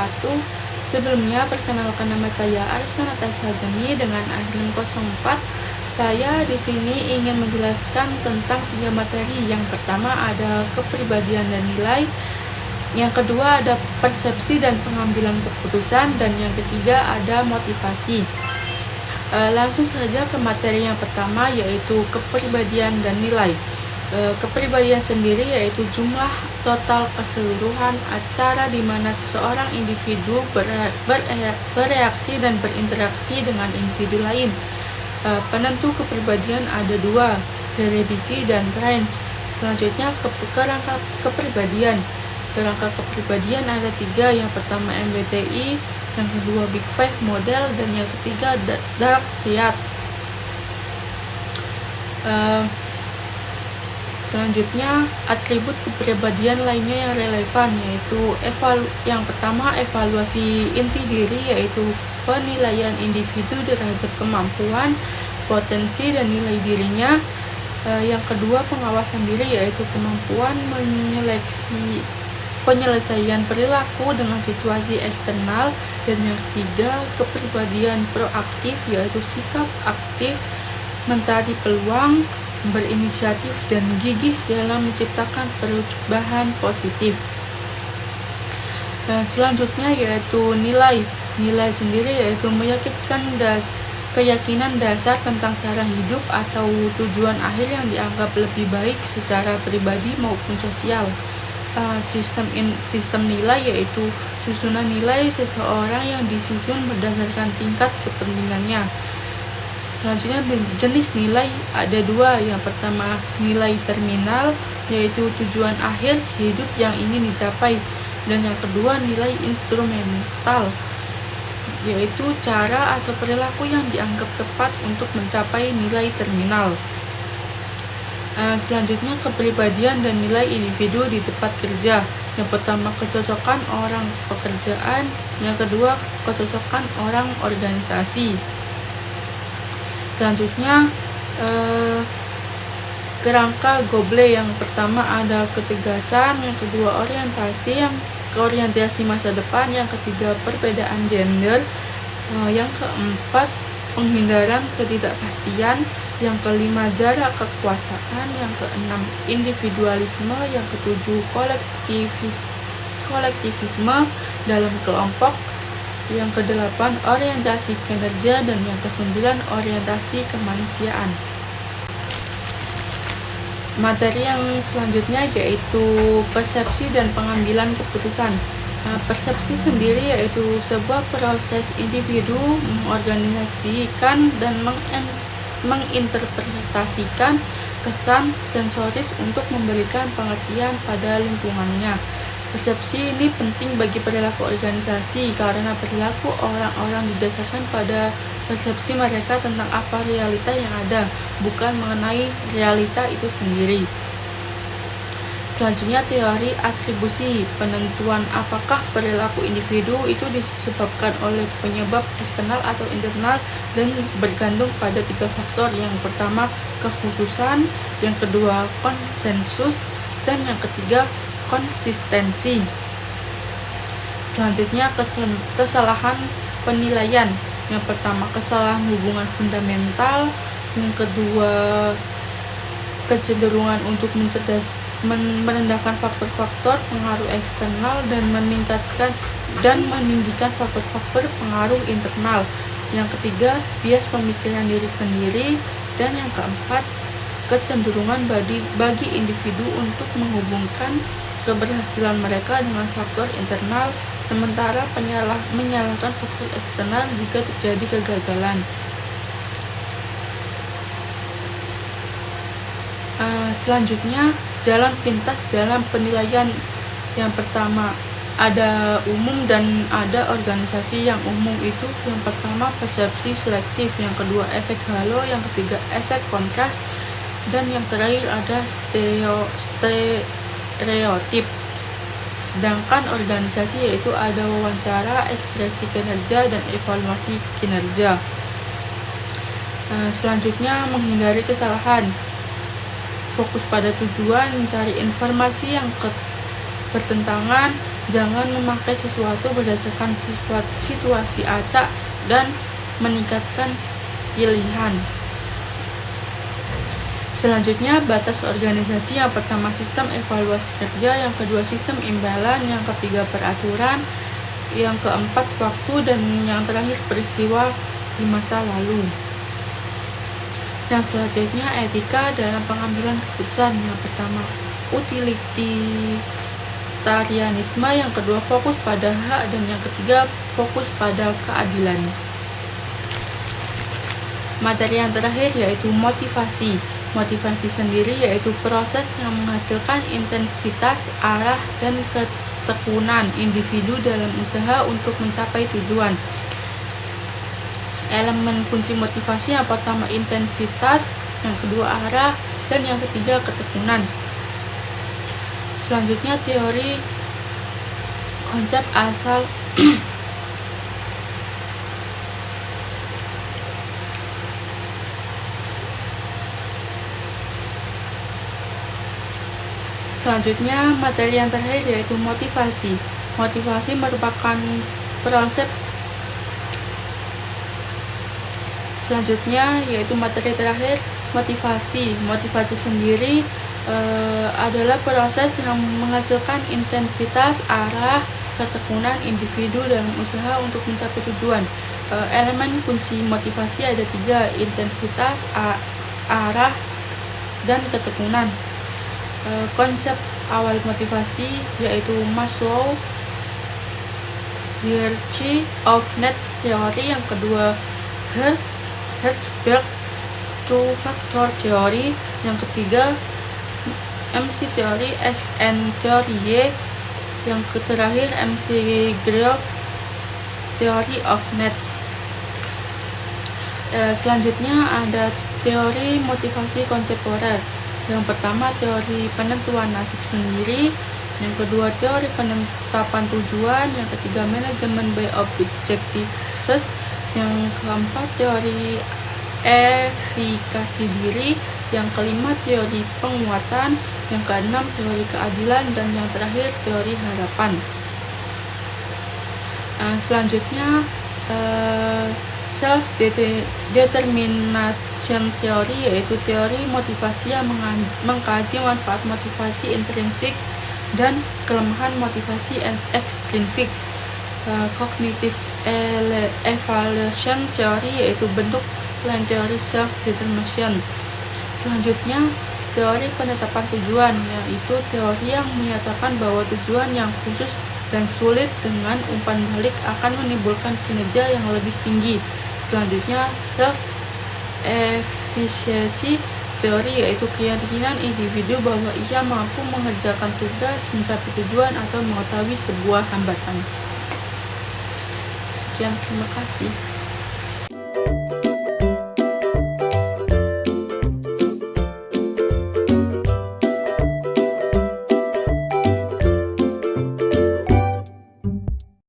wabarakatuh. Sebelumnya, perkenalkan nama saya Arisna Natasha Hazani dengan akronim 04. Saya di sini ingin menjelaskan tentang 3 materi. Yang pertama ada kepribadian dan nilai, yang kedua ada persepsi dan pengambilan keputusan, dan yang ketiga ada motivasi. Langsung saja ke materi yang pertama, yaitu kepribadian dan nilai. Kepribadian sendiri yaitu jumlah total keseluruhan acara di mana seseorang individu bereaksi dan berinteraksi dengan individu lain. Penentu kepribadian ada 2, heredity dan traits. Selanjutnya kerangka kepribadian. Kerangka kepribadian ada 3, yang pertama MBTI, yang kedua Big Five model, dan yang ketiga Dark Triad. Selanjutnya atribut kepribadian lainnya yang relevan, yaitu yang pertama evaluasi inti diri, yaitu penilaian individu terhadap kemampuan, potensi, dan nilai dirinya. Yang kedua pengawasan diri, yaitu kemampuan penyelesaian perilaku dengan situasi eksternal. Dan yang ketiga kepribadian proaktif, yaitu sikap aktif, mencari peluang, berinisiatif, dan gigih dalam menciptakan perubahan positif. Selanjutnya yaitu nilai. Nilai sendiri yaitu keyakinan dasar tentang cara hidup atau tujuan akhir yang dianggap lebih baik secara pribadi maupun sosial. Sistem nilai yaitu susunan nilai seseorang yang disusun berdasarkan tingkat kepentingannya. Selanjutnya jenis nilai ada 2, yang pertama nilai terminal, yaitu tujuan akhir hidup yang ingin dicapai, dan yang kedua nilai instrumental, yaitu cara atau perilaku yang dianggap tepat untuk mencapai nilai terminal. Selanjutnya kepribadian dan nilai individu di tempat kerja. Yang pertama kecocokan orang pekerjaan, yang kedua kecocokan orang organisasi. Selanjutnya kerangka Goble. Yang pertama ada ketegasan, yang kedua orientasi masa depan, yang ketiga perbedaan gender, yang keempat penghindaran ketidakpastian, yang kelima jarak kekuasaan, yang keenam individualisme, yang ketujuh kolektivisme dalam kelompok, yang kedelapan orientasi kinerja, dan yang kesembilan orientasi kemanusiaan. Materi yang selanjutnya yaitu persepsi dan pengambilan keputusan. Persepsi sendiri yaitu sebuah proses individu mengorganisasikan dan menginterpretasikan kesan sensoris untuk memberikan pengertian pada lingkungannya. Persepsi ini penting bagi perilaku organisasi karena perilaku orang-orang didasarkan pada persepsi mereka tentang apa realita yang ada, bukan mengenai realita itu sendiri. Selanjutnya teori atribusi. Penentuan apakah perilaku individu itu disebabkan oleh penyebab eksternal atau internal dan bergantung pada 3 faktor. Yang pertama kekhususan, yang kedua konsensus, dan yang ketiga konsistensi. Selanjutnya kesalahan penilaian. Yang pertama kesalahan hubungan fundamental, yang kedua kecenderungan untuk merendahkan faktor-faktor pengaruh eksternal dan meninggikan faktor-faktor pengaruh internal. Yang ketiga bias pemikiran diri sendiri, dan yang keempat kecenderungan bagi individu untuk menghubungkan keberhasilan mereka dengan faktor internal, sementara menyalahkan faktor eksternal jika terjadi kegagalan. Selanjutnya jalan pintas dalam penilaian. Yang pertama ada umum dan ada organisasi. Yang umum itu yang pertama persepsi selektif, yang kedua efek halo, yang ketiga efek kontras, dan yang terakhir ada stereotip. Sedangkan organisasi yaitu ada wawancara, ekspresi kinerja, dan evaluasi kinerja. Selanjutnya menghindari kesalahan. Fokus pada tujuan, mencari informasi yang bertentangan, Jangan memakai sesuatu berdasarkan situasi acak dan meningkatkan pilihan. Selanjutnya, batas organisasi. Yang pertama, sistem evaluasi kerja. Yang kedua, sistem imbalan. Yang ketiga, peraturan. Yang keempat, waktu. Dan yang terakhir, peristiwa di masa lalu. Yang selanjutnya, etika dalam pengambilan keputusan. Yang pertama, utilitarianisme. Yang kedua, fokus pada hak. Dan yang ketiga, fokus pada keadilan. Materi yang terakhir yaitu motivasi. Motivasi sendiri yaitu proses yang menghasilkan intensitas, arah, dan ketekunan individu dalam usaha untuk mencapai tujuan. Elemen kunci motivasi yang pertama intensitas, yang kedua arah, dan yang ketiga ketekunan. Selanjutnya teori konsep asal Selanjutnya, materi yang terakhir yaitu motivasi. Motivasi merupakan konsep. Selanjutnya, yaitu materi terakhir, motivasi. Motivasi sendiri adalah proses yang menghasilkan intensitas, arah, ketekunan individu dalam usaha untuk mencapai tujuan. Elemen kunci motivasi ada 3, intensitas, arah, dan ketekunan. Konsep awal motivasi yaitu Maslow hierarchy of needs theory. Yang kedua, Herzberg two factor theory. Yang ketiga, MC theory, X and theory Y. Yang terakhir, MC Groves theory of needs. Selanjutnya ada teori motivasi kontemporer. Yang pertama, teori penentuan nasib sendiri. Yang kedua, teori penetapan tujuan. Yang ketiga, manajemen by objectives. Yang keempat, teori efikasi diri. Yang kelima, teori penguatan. Yang keenam, teori keadilan. Dan yang terakhir, teori harapan. Selanjutnya, self-determination theory yaitu teori motivasi yang mengkaji manfaat motivasi intrinsik dan kelemahan motivasi ekstrinsik. Cognitive evaluation theory yaitu bentuk lain teori self-determination. Selanjutnya, teori penetapan tujuan yaitu teori yang menyatakan bahwa tujuan yang khusus dan sulit dengan umpan balik akan menimbulkan kinerja yang lebih tinggi. Selanjutnya, self-efficiency teori yaitu keyakinan individu bahwa ia mampu mengerjakan tugas, mencapai tujuan, atau mengetahui sebuah hambatan. Sekian, terima kasih.